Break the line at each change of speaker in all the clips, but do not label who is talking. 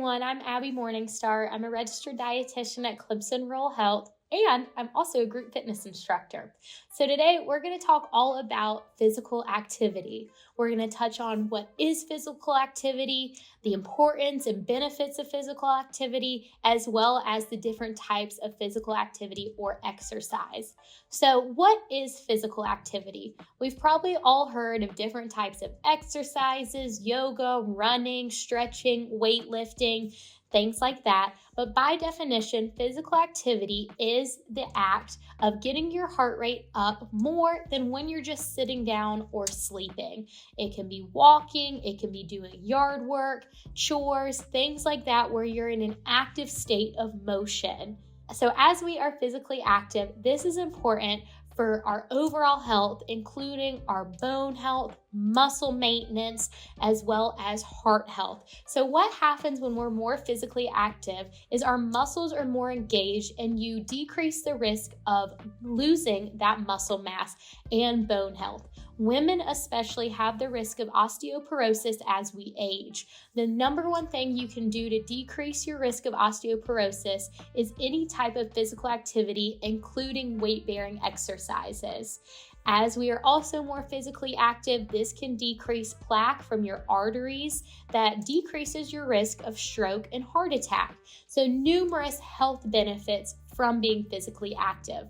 everyone, I'm Abby Morningstar. I'm a registered dietitian at Clemson Rural Health, and I'm also a group fitness instructor. So today we're going to talk all about physical activity. We're going to touch on what is physical activity, the importance and benefits of physical activity, as well as the different types of physical activity or exercise. So what is physical activity? We've probably all heard of different types of exercises, yoga, running, stretching, weightlifting, things like that. But by definition, physical activity is the act of getting your heart rate up more than when you're just sitting down or sleeping. It can be walking, it can be doing yard work, chores, things like that where you're in an active state of motion. So as we are physically active, this is important for our overall health, including our bone health, muscle maintenance, as well as heart health. So what happens when we're more physically active is our muscles are more engaged and you decrease the risk of losing that muscle mass and bone health. Women especially have the risk of osteoporosis as we age. The number one thing you can do to decrease your risk of osteoporosis is any type of physical activity, including weight-bearing exercises. As we are also more physically active, this can decrease plaque from your arteries that decreases your risk of stroke and heart attack. So numerous health benefits from being physically active.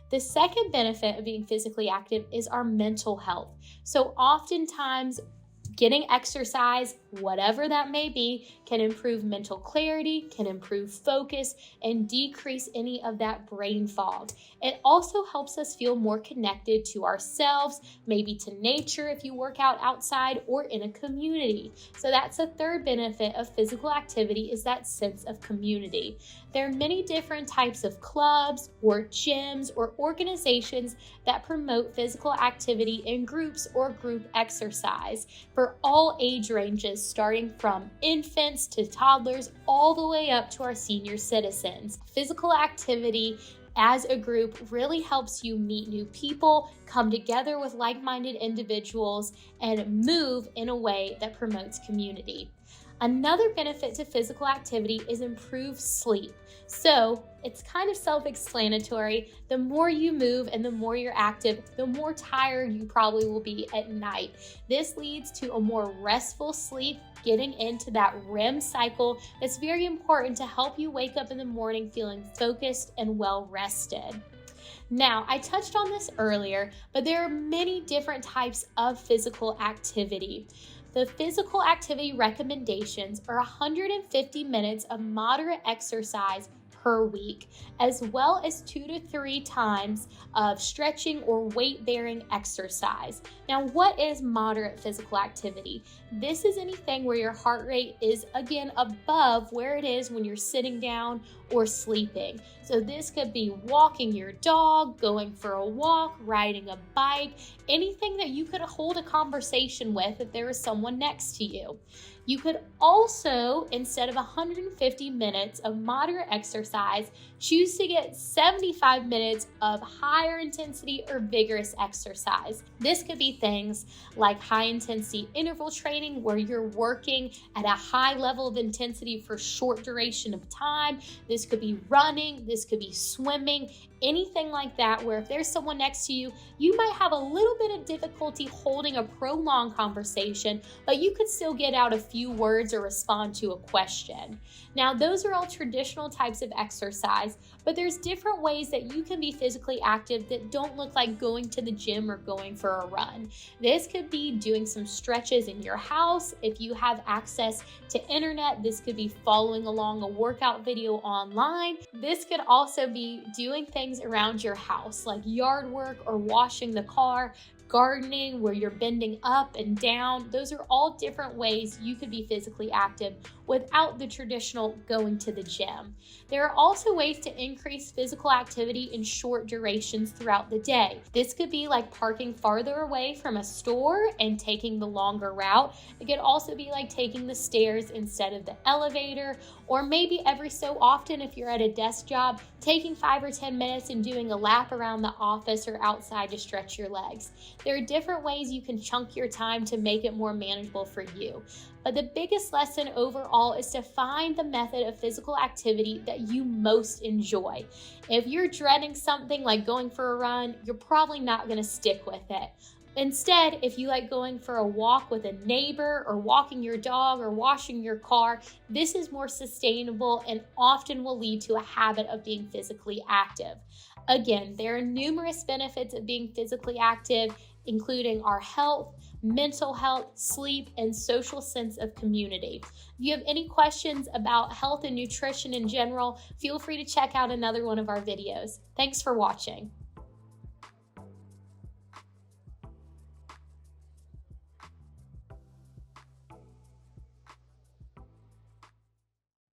The second benefit of being physically active is our mental health. So oftentimes, getting exercise, whatever that may be, can improve mental clarity, can improve focus, and decrease any of that brain fog. It also helps us feel more connected to ourselves, maybe to nature if you work out outside or in a community. So that's a third benefit of physical activity, is that sense of community. There are many different types of clubs or gyms or organizations that promote physical activity in groups or group exercise for all age ranges, starting from infants to toddlers all the way up to our senior citizens. Physical activity as a group really helps you meet new people, come together with like-minded individuals, and move in a way that promotes community. Another benefit to physical activity is improved sleep. So it's kind of self-explanatory. The more you move and the more you're active, the more tired you probably will be at night. This leads to a more restful sleep, getting into that REM cycle that's very important to help you wake up in the morning feeling focused and well rested. Now, I touched on this earlier, but there are many different types of physical activity. The physical activity recommendations are 150 minutes of moderate exercise per week, as well as 2 to 3 times of stretching or weight-bearing exercise. Now, what is moderate physical activity? This is anything where your heart rate is, again, above where it is when you're sitting down or sleeping. So this could be walking your dog, going for a walk, riding a bike, anything that you could hold a conversation with if there is someone next to you. You could also, instead of 150 minutes of moderate exercise, choose to get 75 minutes of higher intensity or vigorous exercise. This could be things like high intensity interval training where you're working at a high level of intensity for short duration of time. This could be running, this could be swimming, anything like that where if there's someone next to you, you might have a little bit of difficulty holding a prolonged conversation, but you could still get out a few words or respond to a question. Now, those are all traditional types of exercise, but there's different ways that you can be physically active that don't look like going to the gym or going for a run. This could be doing some stretches in your house. If you have access to internet, this could be following along a workout video online. This could also be doing things around your house, like yard work or washing the car, gardening where you're bending up and down. Those are all different ways you could be physically active without the traditional going to the gym. There are also ways to increase physical activity in short durations throughout the day. This could be like parking farther away from a store and taking the longer route. It could also be like taking the stairs instead of the elevator, or maybe every so often if you're at a desk job, taking 5 or 10 minutes and doing a lap around the office or outside to stretch your legs. There are different ways you can chunk your time to make it more manageable for you. But the biggest lesson overall is to find the method of physical activity that you most enjoy. If you're dreading something like going for a run, you're probably not going to stick with it. Instead, if you like going for a walk with a neighbor or walking your dog or washing your car, this is more sustainable and often will lead to a habit of being physically active. Again, there are numerous benefits of being physically active, including our health, mental health, sleep, and social sense of community. If you have any questions about health and nutrition in general, feel free to check out another one of our videos. Thanks for watching.